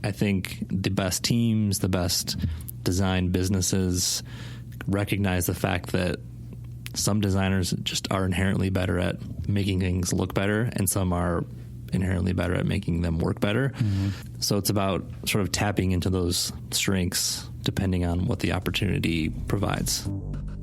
I think the best teams, the best design businesses recognize the fact that some designers just are inherently better at making things look better, and some are inherently better at making them work better. Mm-hmm. So it's about sort of tapping into those strengths depending on what the opportunity provides.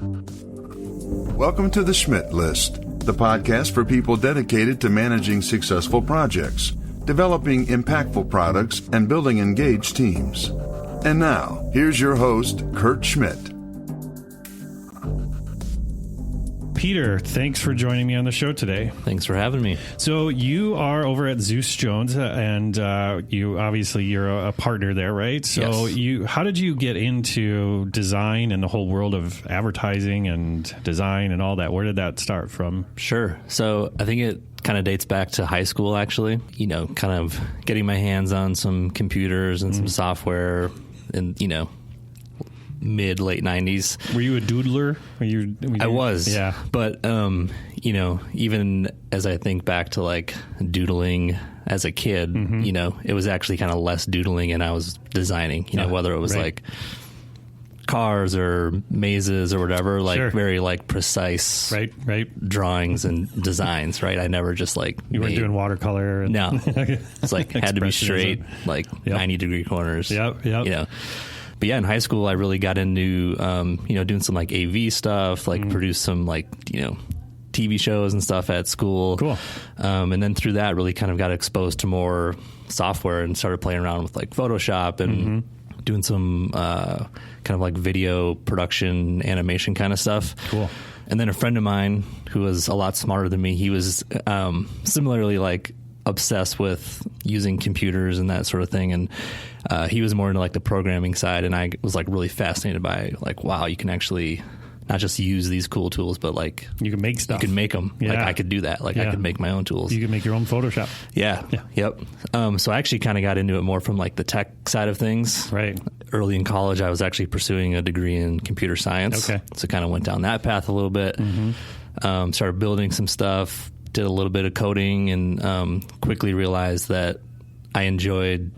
Welcome to the Schmidt List, the podcast for people dedicated to managing successful projects, developing impactful products, and building engaged teams. And now, here's your host, Kurt Schmidt. Peter, thanks for joining me on the show today. Thanks for having me. So you are over at Zeus Jones, and you're a partner there, right? So yes. How did you get into design and the whole world of advertising and design and all that? Where did that start from? Sure. So I think it kind of dates back to high school, actually. Kind of getting my hands on some computers and some software, and mid-late 90s. Were you a doodler? I was. Yeah. But, even as I think back to like doodling as a kid, it was actually kind of less doodling and I was designing, whether it was like cars or mazes or whatever, like very like precise drawings and designs, right? I never just like... You weren't doing watercolor? No. It's like had to be straight, like 90-degree corners. Yep. But yeah, in high school, I really got into, doing some like AV stuff, like produce some like, TV shows and stuff at school. Cool. And then through that, really kind of got exposed to more software and started playing around with like Photoshop and doing some kind of like video production, animation kind of stuff. Cool. And then a friend of mine who was a lot smarter than me, he was similarly like obsessed with using computers and that sort of thing, and he was more into like the programming side, and I was like really fascinated by like, wow, you can actually not just use these cool tools, but like you can make stuff. You can make them. Yeah. Like I could do that. Like I could make my own tools. You can make your own Photoshop. Yeah. Yep. So I actually kind of got into it more from like the tech side of things. Right. Early in college, I was actually pursuing a degree in computer science. Okay. So kind of went down that path a little bit. Started building some stuff. Did a little bit of coding and quickly realized that I enjoyed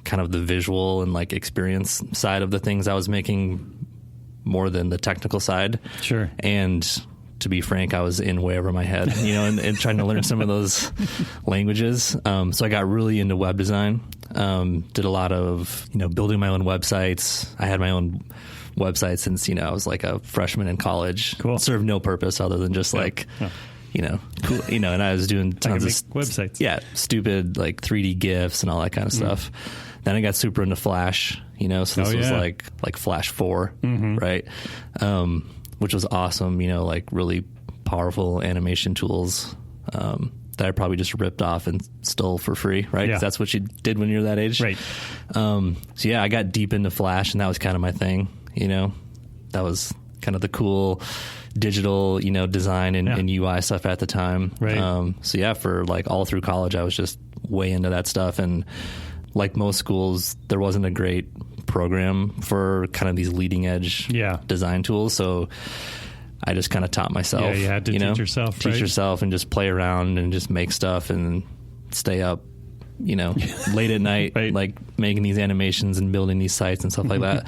kind of the visual and like experience side of the things I was making more than the technical side. Sure. And to be frank, I was in way over my head, and trying to learn some of those languages. So I got really into web design, did a lot of, building my own websites. I had my own website since, I was like a freshman in college. Cool. Served no purpose other than just cool, and I was doing tons of websites. Yeah, stupid like 3D GIFs and all that kind of stuff. Then I got super into Flash, so this was like Flash 4, right? Which was awesome, like really powerful animation tools that I probably just ripped off and stole for free, right? 'Cause that's what you did when you were that age. Right. So yeah, I got deep into Flash, and that was kind of my thing, That was kind of the cool digital, design and UI stuff at the time. Right. So yeah, for like all through college, I was just way into that stuff. And like most schools, there wasn't a great program for kind of these leading edge design tools. So I just kind of taught myself. Yeah, you had to teach yourself, right? Teach yourself and just play around and just make stuff and stay up, late at night, like making these animations and building these sites and stuff like that.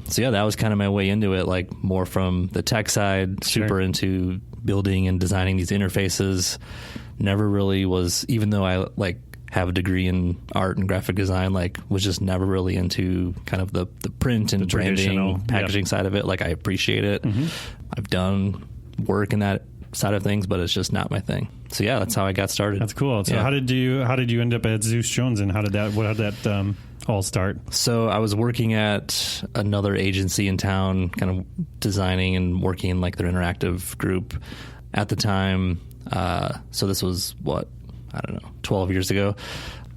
So yeah, that was kind of my way into it, like more from the tech side, super into building and designing these interfaces. Never really was, even though I like have a degree in art and graphic design, like was just never really into kind of the print and the branding, packaging side of it. Like I appreciate it. I've done work in that side of things, but it's just not my thing. So yeah, that's how I got started. That's cool. So how did you end up at Zeus Jones, and how did that all start? So I was working at another agency in town, kind of designing and working in like their interactive group at the time. So this was 12 years ago.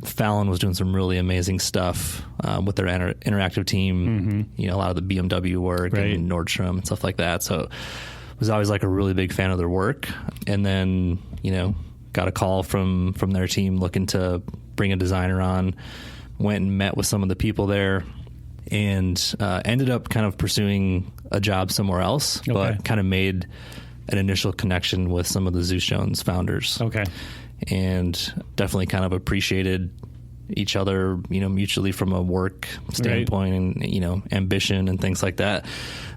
Fallon was doing some really amazing stuff with their interactive team, a lot of the BMW work and Nordstrom and stuff like that. So was always like a really big fan of their work. And then, got a call from their team looking to bring a designer on, went and met with some of the people there, and ended up kind of pursuing a job somewhere else, but kind of made an initial connection with some of the Zeus Jones founders. Okay. And definitely kind of appreciated each other, mutually from a work standpoint and, ambition and things like that.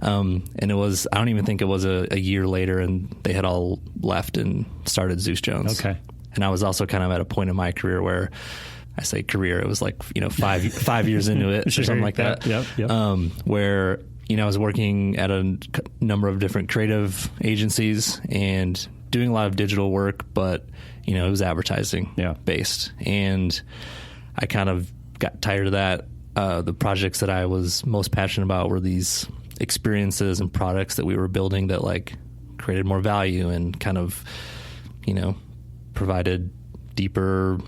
And I don't even think it was a year later and they had all left and started Zeus Jones. Okay. And I was also kind of at a point in my career where I say career, it was like, 5 years into it or something like that. Yep. Where, I was working at a number of different creative agencies and doing a lot of digital work, but, it was advertising based. And I kind of got tired of that. The projects that I was most passionate about were these experiences and products that we were building that like created more value and kind of, provided deeper,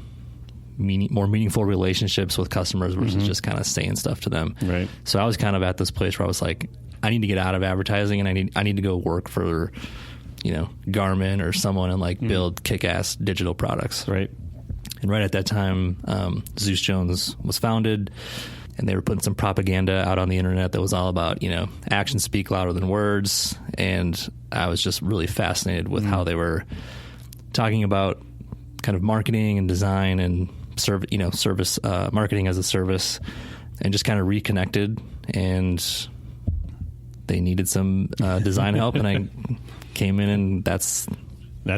more meaningful relationships with customers versus just kind of saying stuff to them. Right. So I was kind of at this place where I was like, I need to get out of advertising and I need to go work for, Garmin or someone and like build kick-ass digital products. Right. And right at that time, Zeus Jones was founded, and they were putting some propaganda out on the internet that was all about, actions speak louder than words. And I was just really fascinated with how they were talking about kind of marketing and design and service, marketing as a service, and just kind of reconnected. And they needed some design help, and I came in, and that's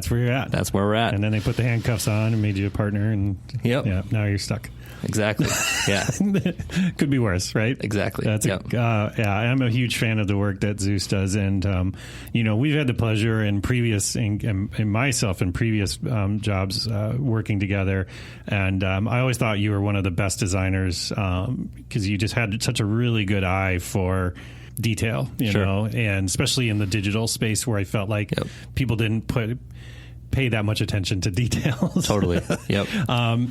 where you're at. That's where we're at. And then they put the handcuffs on and made you a partner, and now you're stuck. Exactly. Yeah. Could be worse, right? Exactly. I'm a huge fan of the work that Zeus does, and we've had the pleasure in previous jobs working together, and I always thought you were one of the best designers because you just had such a really good eye for detail, you know, and especially in the digital space where I felt like people didn't pay that much attention to details. Totally. Yep.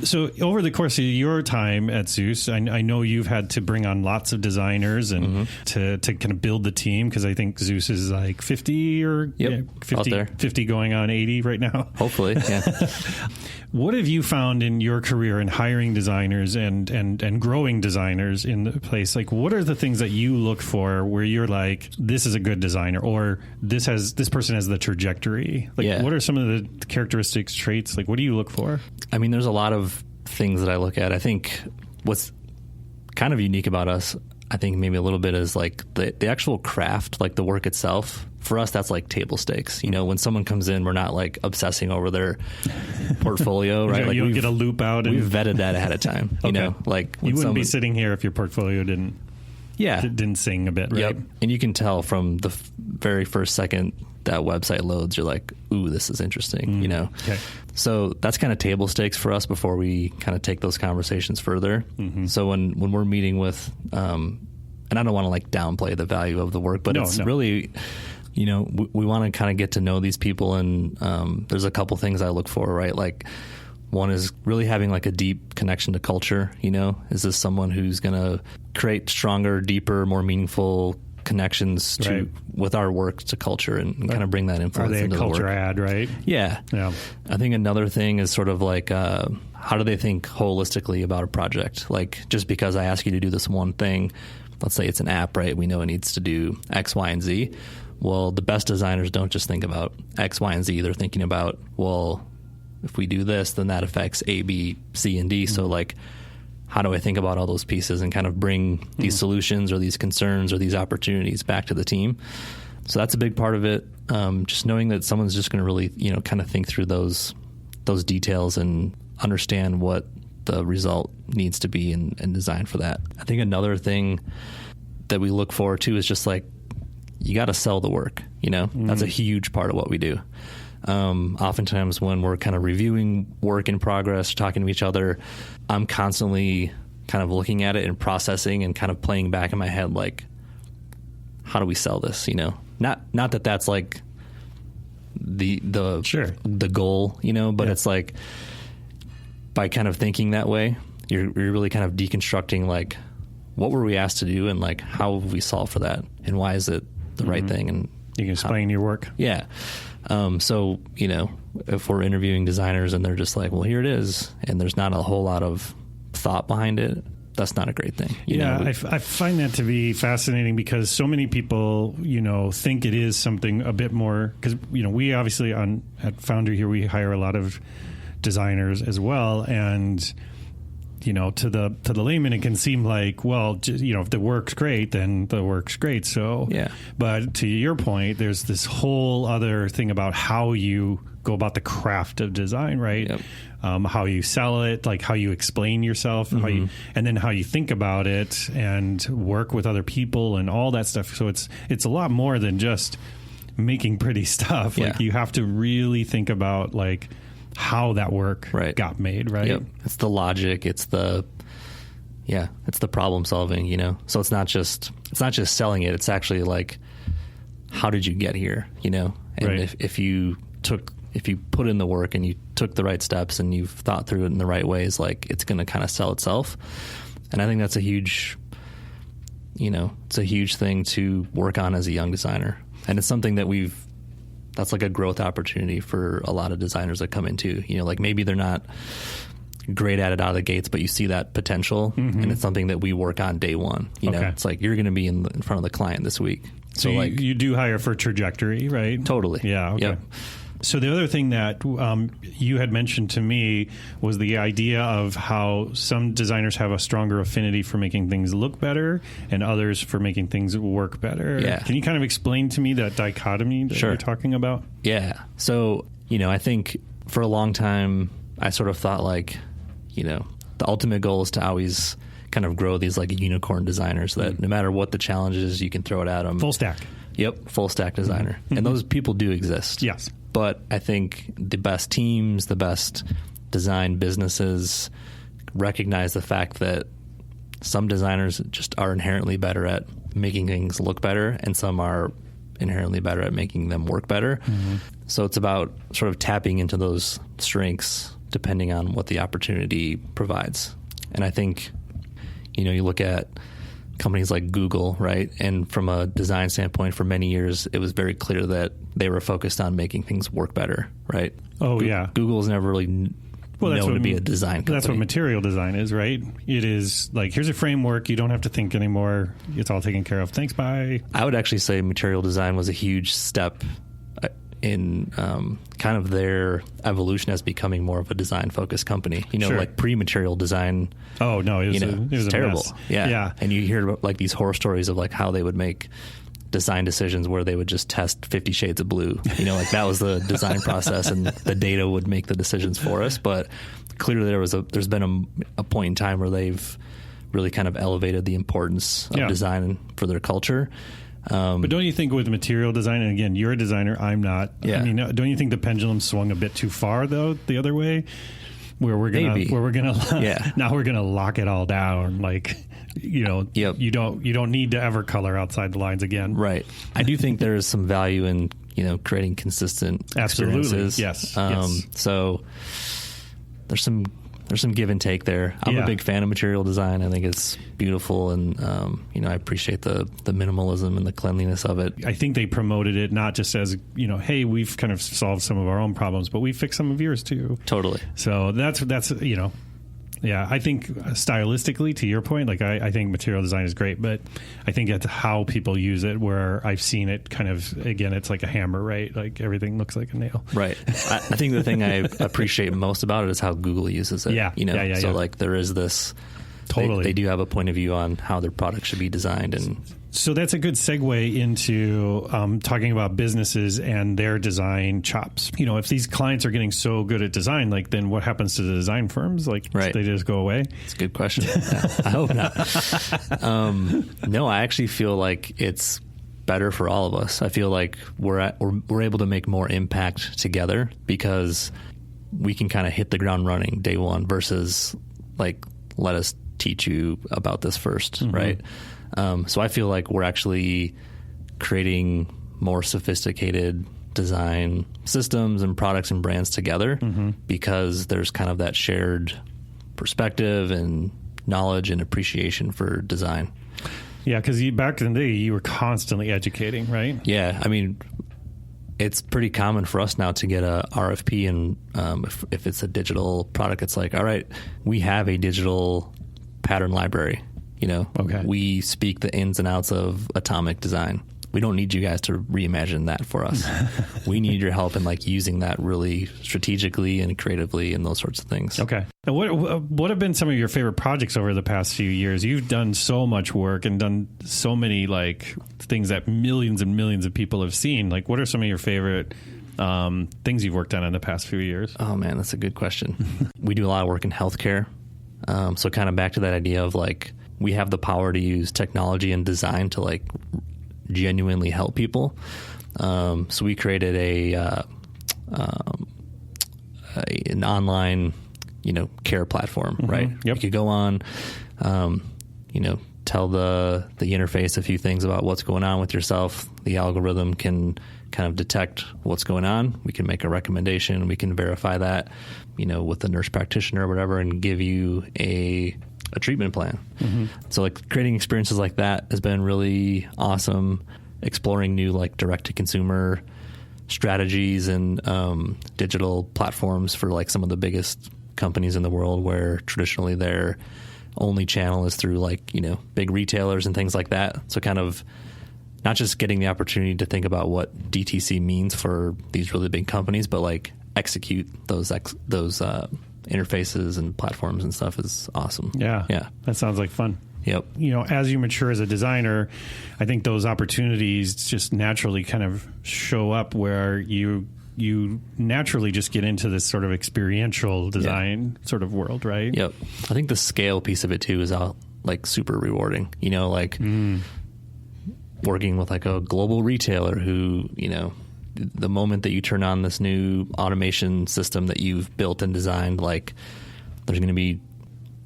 So over the course of your time at Zeus, I know you've had to bring on lots of designers and to kind of build the team, because I think Zeus is like 50 or 50 going on 80 right now. Hopefully. Yeah. What have you found in your career in hiring designers and growing designers in the place? Like, what are the things that you look for where you're like, this is a good designer, or this person has the trajectory? Like, what are some of the characteristics, traits? Like, what do you look for? I mean, there's a lot of things that I look at. I think what's kind of unique about us, I think maybe a little bit, is like the actual craft, like the work itself. For us, that's like table stakes. When someone comes in, we're not like obsessing over their portfolio, right? Like you don't get a loop out. We've vetted that ahead of time. Like you wouldn't be sitting here if your portfolio didn't sing a bit, right? Yep. And you can tell from the very first second that website loads, you're like, ooh, this is interesting, Okay. So that's kind of table stakes for us before we kind of take those conversations further. So when we're meeting with, and I don't want to like downplay the value of the work, but it's really, we want to kind of get to know these people, and there's a couple things I look for, right? Like, one is really having like a deep connection to culture. Is this someone who's going to create stronger, deeper, more meaningful connections with our work to culture and kind of bring that influence into the work? Are they a culture ad, right? Yeah. I think another thing is sort of like, how do they think holistically about a project? Like, just because I ask you to do this one thing, let's say it's an app, right? We know it needs to do X, Y, and Z. Well, the best designers don't just think about X, Y, and Z. They're thinking about, well, if we do this, then that affects A, B, C, and D. So like, how do I think about all those pieces and kind of bring these solutions or these concerns or these opportunities back to the team? So that's a big part of it. Just knowing that someone's just going to really, kind of think through those details and understand what the result needs to be and design for that. I think another thing that we look for too is just like, you got to sell the work. That's a huge part of what we do. Oftentimes when we're kind of reviewing work in progress, talking to each other, I'm constantly kind of looking at it and processing and kind of playing back in my head, like, how do we sell this? Not that that's like the goal, but it's like, by kind of thinking that way, you're really kind of deconstructing, like, what were we asked to do, and like, how have we solved for that, and why is it the right thing? And you can explain your work. Yeah. So, if we're interviewing designers and they're just like, well, here it is, and there's not a whole lot of thought behind it, that's not a great thing. I find that to be fascinating, because so many people, think it is something a bit more, because, we obviously at Foundry here, we hire a lot of designers as well. And to the layman, it can seem like, well, if the work's great, then the work's great. So, yeah. But to your point, there's this whole other thing about how you go about the craft of design, right? Yep. How you sell it, like how you explain yourself, and then how you think about it and work with other people and all that stuff. So it's a lot more than just making pretty stuff. Yeah. Like you have to really think about like how that work got made, right? Yep. It's the logic, it's the problem solving, So it's not just selling it, it's actually like, how did you get here, And if you put in the work and you took the right steps and you've thought through it in the right ways, like it's going to kind of sell itself. And I think that's a huge thing to work on as a young designer. And it's something that that's like a growth opportunity for a lot of designers that come into, like maybe they're not great at it out of the gates, but you see that potential, and it's something that we work on day one. It's like you're going to be in front of the client this week. So like you do hire for trajectory, right? Totally. Yeah. Okay. Yep. So the other thing that you had mentioned to me was the idea of how some designers have a stronger affinity for making things look better and others for making things work better. Yeah. Can you kind of explain to me that dichotomy that you're talking about? Yeah. So, I think for a long time, I sort of thought like, the ultimate goal is to always kind of grow these like unicorn designers that no matter what the challenge is, you can throw it at them. Full stack. Yep. Full stack designer. And those people do exist. Yes. But I think the best teams, the best design businesses recognize the fact that some designers just are inherently better at making things look better, and some are inherently better at making them work better. So it's about sort of tapping into those strengths depending on what the opportunity provides. And I think, you look at companies like Google, right? And from a design standpoint, for many years, it was very clear that they were focused on making things work better, right? Oh, yeah. Google's never really known to be a design company. That's what material design is, right? It is like, here's a framework. You don't have to think anymore. It's all taken care of. Thanks, bye. I would actually say material design was a huge step in kind of their evolution as becoming more of a design-focused company. Like pre-material design. Oh no, it was terrible. A mess. Yeah, and you hear about like these horror stories of like how they would make design decisions where they would just test 50 Shades of Blue. Like that was the design process, and the data would make the decisions for us. But clearly, there's been a point in time where they've really kind of elevated the importance of design for their culture. But don't you think with material design, and again, you're a designer, I'm not. Yeah. I mean, don't you think the pendulum swung a bit too far though, the other way, where we're gonna now we're gonna lock it all down, like you don't need to ever color outside the lines again. Right. I do think there is some value in creating consistent experiences. Yes. So there's some give and take there. I'm a big fan of material design. I think it's beautiful, and I appreciate the minimalism and the cleanliness of it. I think they promoted it not just as hey, we've kind of solved some of our own problems, but we fixed some of yours too. Totally. So that's I think stylistically, to your point, like I think material design is great, but I think it's how people use it where I've seen it kind of, again, it's like a hammer, right? Like everything looks like a nail. Right. I think the thing I appreciate most about it is how Google uses it. Yeah. So like there is this, totally. They do have a point of view on how their product should be designed. And so that's a good segue into talking about businesses and their design chops. If these clients are getting so good at design, like then what happens to the design firms? Like they just go away? It's a good question. I hope not. No, I actually feel like it's better for all of us. I feel like we're able to make more impact together because we can kind of hit the ground running day one versus like, let us teach you about this first, right? So I feel like we're actually creating more sophisticated design systems and products and brands together because there's kind of that shared perspective and knowledge and appreciation for design. Yeah, because back in the day, you were constantly educating, right? Yeah, I mean, it's pretty common for us now to get a RFP, and if it's a digital product, it's like, all right, we have a digital pattern library. Okay. We speak the ins and outs of atomic design. we don't need you guys to reimagine that for us. We need your help in like using that really strategically and creatively and those sorts of things. Okay. And what have been some of your favorite projects over the past few years? You've done so much work and done so many like things that millions and millions of people have seen. Like, what are some of your favorite things you've worked on in the past few years? Oh man, that's a good question. We do a lot of work in healthcare. So kind of back to that idea of like, we have the power to use technology and design to like genuinely help people. So we created an online, care platform, right? Yep. You could go on, tell the interface a few things about what's going on with yourself. The algorithm can kind of detect what's going on. We can make a recommendation. We can verify that, with the nurse practitioner or whatever, and give you a treatment plan. So like creating experiences like that has been really awesome. Exploring new like direct to consumer strategies and digital platforms for like some of the biggest companies in the world, where traditionally their only channel is through like, big retailers and things like that. So kind of not just getting the opportunity to think about what DTC means for these really big companies, but like execute those interfaces and platforms and stuff is awesome. Yeah. That sounds like fun. Yep. As you mature as a designer, I think those opportunities just naturally kind of show up where you naturally just get into this sort of experiential design sort of world, right? Yep. I think the scale piece of it too is like super rewarding. Working with like a global retailer who, the moment that you turn on this new automation system that you've built and designed, like there's going to be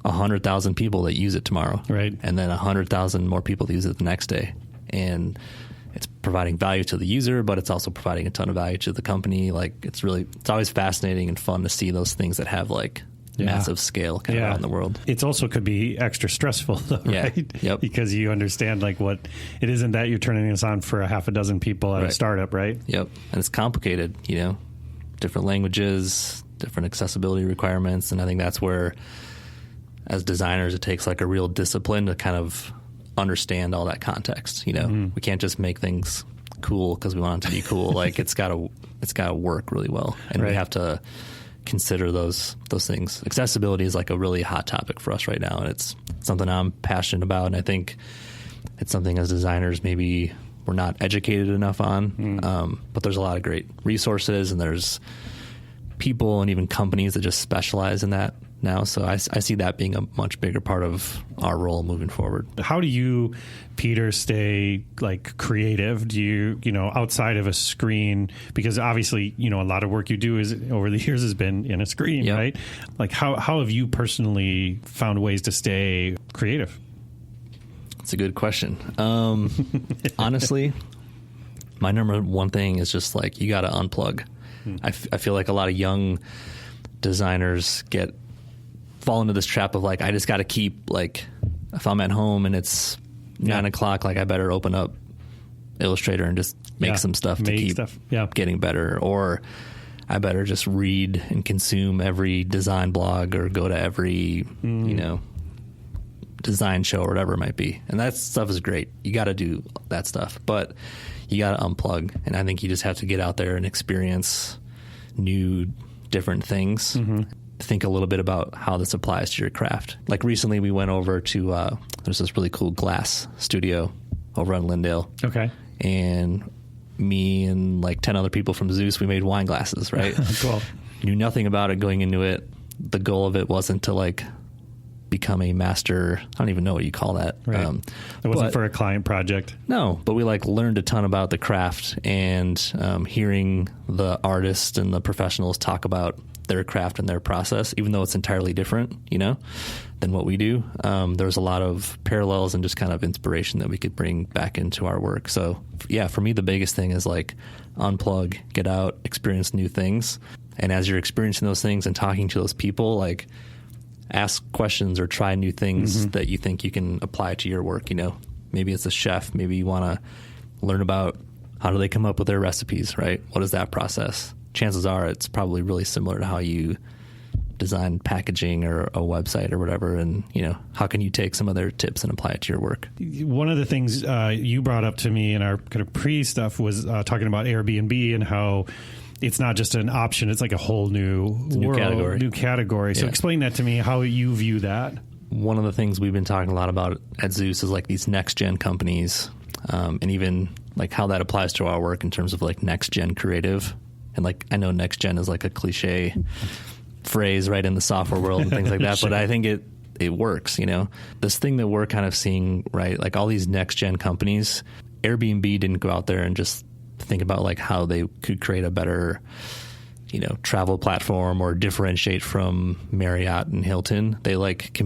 100,000 people that use it tomorrow. Right. And then 100,000 more people that use it the next day. And it's providing value to the user, but it's also providing a ton of value to the company. Like it's always fascinating and fun to see those things that have like massive scale kind of around the world. It's also could be extra stressful though, right? Yep. Because you understand like what it isn't that you're turning this on for a half a dozen people at a startup, right? Yep. And it's complicated, different languages, different accessibility requirements. And I think that's where, as designers, it takes like a real discipline to kind of understand all that context. We can't just make things cool because we want it to be cool. Like it's got to work really well, and we have to consider those things. Accessibility is like a really hot topic for us right now, and it's something I'm passionate about. And I think it's something as designers maybe we're not educated enough on. But there's a lot of great resources, and there's people and even companies that just specialize in that now. So I see that being a much bigger part of our role moving forward. How do you, Peter, stay like creative? Do you, outside of a screen, because obviously, a lot of work you do is over the years has been in a screen, right? Like how have you personally found ways to stay creative? That's a good question. Honestly, my number one thing is just like, you got to unplug. I feel like a lot of young designers fall into this trap of like, I just got to keep, like, if I'm at home and it's 9 o'clock, like I better open up Illustrator and just make some stuff to keep getting better. Or I better just read and consume every design blog or go to every, design show or whatever it might be. And that stuff is great. You got to do that stuff, but you got to unplug. And I think you just have to get out there and experience new, different things. Think a little bit about how this applies to your craft. Like recently we went over to, there's this really cool glass studio over on Lindale. Okay. And me and like 10 other people from Zeus, we made wine glasses, right? Cool. Knew nothing about it going into it. The goal of it wasn't to like become a master. I don't even know what you call that. Right. It wasn't for a client project. No, but we like learned a ton about the craft, and hearing the artists and the professionals talk about their craft and their process, even though it's entirely different, than what we do. There's a lot of parallels and just kind of inspiration that we could bring back into our work. So yeah, for me, the biggest thing is like unplug, get out, experience new things. And as you're experiencing those things and talking to those people, like ask questions or try new things that you think you can apply to your work. Maybe it's a chef. Maybe you want to learn about how do they come up with their recipes, right? What is that process? Chances are it's probably really similar to how you design packaging or a website or whatever, and how can you take some of their tips and apply it to your work? One of the things you brought up to me in our kind of pre-stuff was talking about Airbnb and how it's not just an option, it's like a whole new category. So explain that to me, how you view that. One of the things we've been talking a lot about at Zeus is like these next gen companies, and even like how that applies to our work in terms of like next gen creative. And like, I know next gen is like a cliche phrase right in the software world and things like that, sure. But I think it works, this thing that we're kind of seeing, right? Like all these next gen companies, Airbnb didn't go out there and just think about like how they could create a better, travel platform or differentiate from Marriott and Hilton. They like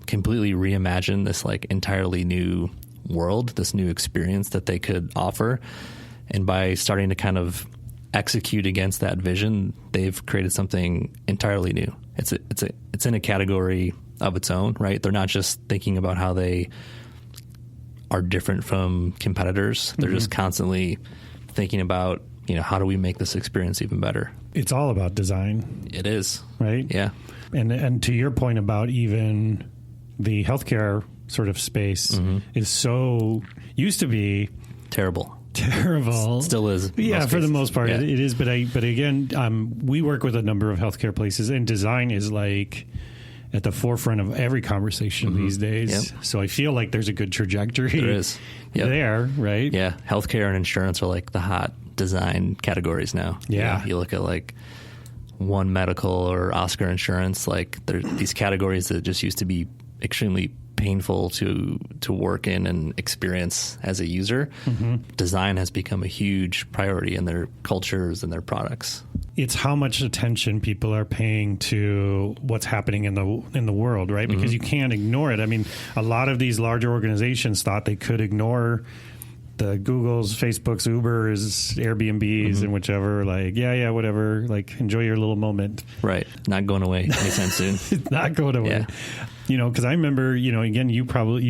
completely reimagine this like entirely new world, this new experience that they could offer. And by starting to kind of execute against that vision, they've created something entirely new. It's in a category of its own, right? They're not just thinking about how they are different from competitors. They're just constantly thinking about, how do we make this experience even better? It's all about design. It is. Right? Yeah. And to your point about even the healthcare sort of space is so used to be terrible. Still is. Yeah, for the most part, it is. But again, we work with a number of healthcare places, and design is like at the forefront of every conversation these days. Yep. So I feel like there's a good trajectory. There is. Yep. There, right? Yeah, healthcare and insurance are like the hot design categories now. Yeah. You look at like One Medical or Oscar Insurance, like they're these categories that just used to be extremely painful to work in and experience as a user. Design has become a huge priority in their cultures and their products. It's how much attention people are paying to what's happening in the world, right? Because you can't ignore it. I mean, a lot of these larger organizations thought they could ignore the Googles, Facebooks, Ubers, Airbnbs, and whichever, like, whatever, like, enjoy your little moment. Right. Not going away anytime soon. It's not going away. Yeah. Because I remember, again, you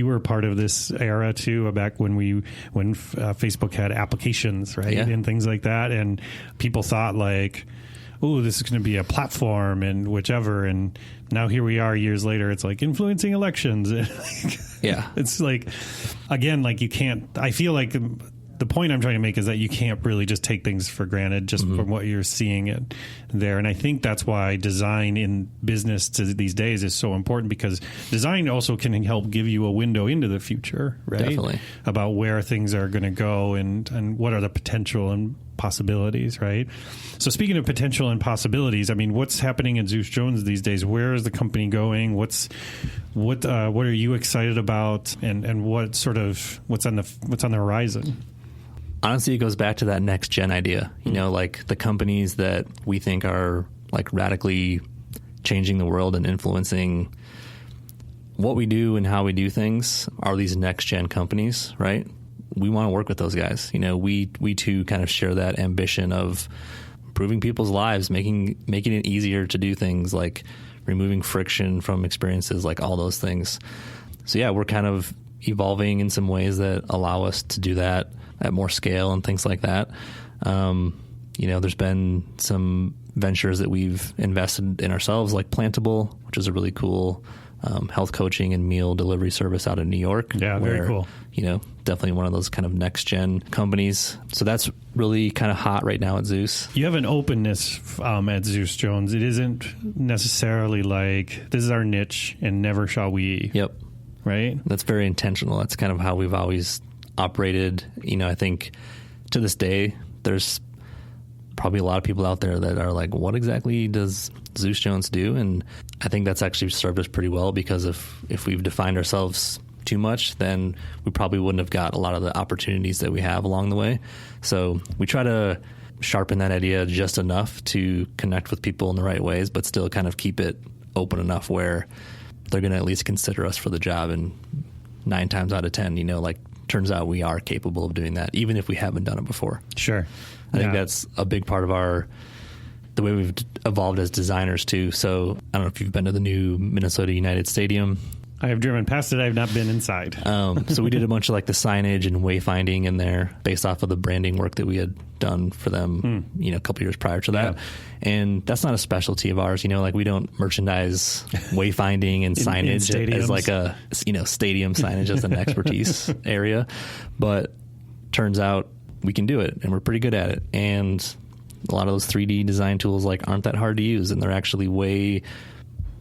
were part of this era too, back when Facebook had applications, right? Yeah. And things like that. And people thought like, oh, this is going to be a platform and whichever. And now here we are years later, it's like influencing elections. Yeah. It's like, again, like you can't, I feel like the point I'm trying to make is that you can't really just take things for granted just from what you're seeing it there. And I think that's why design in business these days is so important, because design also can help give you a window into the future, right? Definitely. About where things are going to go and what are the potential and possibilities, right? So speaking of potential and possibilities, I mean, what's happening at Zeus Jones these days? Where is the company going? What are you excited about, and what's on the horizon? Honestly, it goes back to that next gen idea. Like the companies that we think are like radically changing the world and influencing what we do and how we do things are these next gen companies, right? We want to work with those guys. We too kind of share that ambition of improving people's lives, making it easier to do things, like removing friction from experiences, like all those things. So yeah, we're kind of evolving in some ways that allow us to do that at more scale and things like that. There's been some ventures that we've invested in ourselves, like Plantable, which is a really cool health coaching and meal delivery service out of New York. Yeah, very cool. Definitely one of those kind of next gen companies. So that's really kind of hot right now at Zeus. You have an openness at Zeus Jones. It isn't necessarily like this is our niche and never shall we. Yep. Right? That's very intentional. That's kind of how we've always operated. I think to this day, there's probably a lot of people out there that are like, what exactly does Zeus Jones do? And I think that's actually served us pretty well, because if we've defined ourselves too much, then we probably wouldn't have got a lot of the opportunities that we have along the way. So we try to sharpen that idea just enough to connect with people in the right ways, but still kind of keep it open enough where they're going to at least consider us for the job. And 9 times out of 10, turns out we are capable of doing that, even if we haven't done it before. Sure. I think that's a big part of the way we've evolved as designers too. So I don't know if you've been to the new Minnesota United Stadium. I have driven past it. I have not been inside. So we did a bunch of like the signage and wayfinding in there based off of the branding work that we had done for them, a couple years prior to that. Yeah. And that's not a specialty of ours. Like we don't merchandise wayfinding and signage as like a, stadium signage as an expertise area. But turns out we can do it and we're pretty good at it. And a lot of those 3D design tools aren't that hard to use, and they're actually way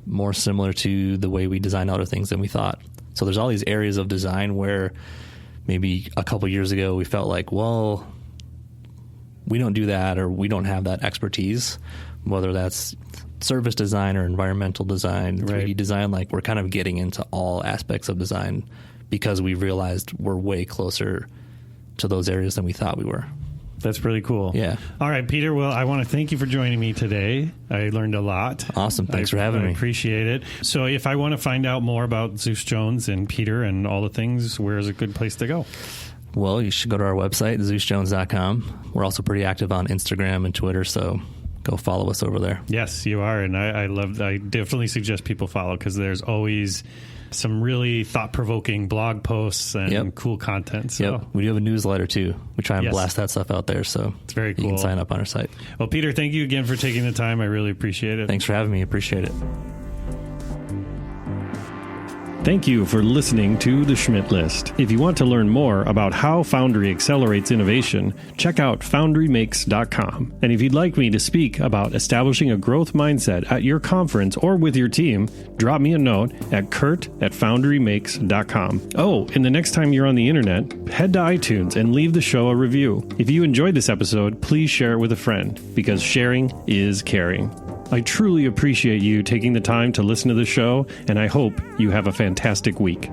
more similar to the way we design other things than we thought. So there's all these areas of design where maybe a couple years ago we felt like, well, we don't do that, or we don't have that expertise, whether that's service design or environmental design, 3D design. Like we're kind of getting into all aspects of design because we realized we're way closer to those areas than we thought we were. That's pretty cool. Yeah. All right, Peter. Well, I want to thank you for joining me today. I learned a lot. Awesome. Thanks for having me. I appreciate it. So if I want to find out more about Zeus Jones and Peter and all the things, where is a good place to go? Well, you should go to our website, zeusjones.com. We're also pretty active on Instagram and Twitter, so go follow us over there. Yes, you are. And I definitely suggest people follow, because there's always some really thought-provoking blog posts and cool content. So. We do have a newsletter, too. We try and blast that stuff out there, so it's very cool. You can sign up on our site. Well, Peter, thank you again for taking the time. I really appreciate it. Thanks for having me. Appreciate it. Thank you for listening to The Schmidt List. If you want to learn more about how Foundry accelerates innovation, check out foundrymakes.com. And if you'd like me to speak about establishing a growth mindset at your conference or with your team, drop me a note at kurt@foundrymakes.com. Oh, and the next time you're on the internet, head to iTunes and leave the show a review. If you enjoyed this episode, please share it with a friend, because sharing is caring. I truly appreciate you taking the time to listen to the show, and I hope you have a fantastic week.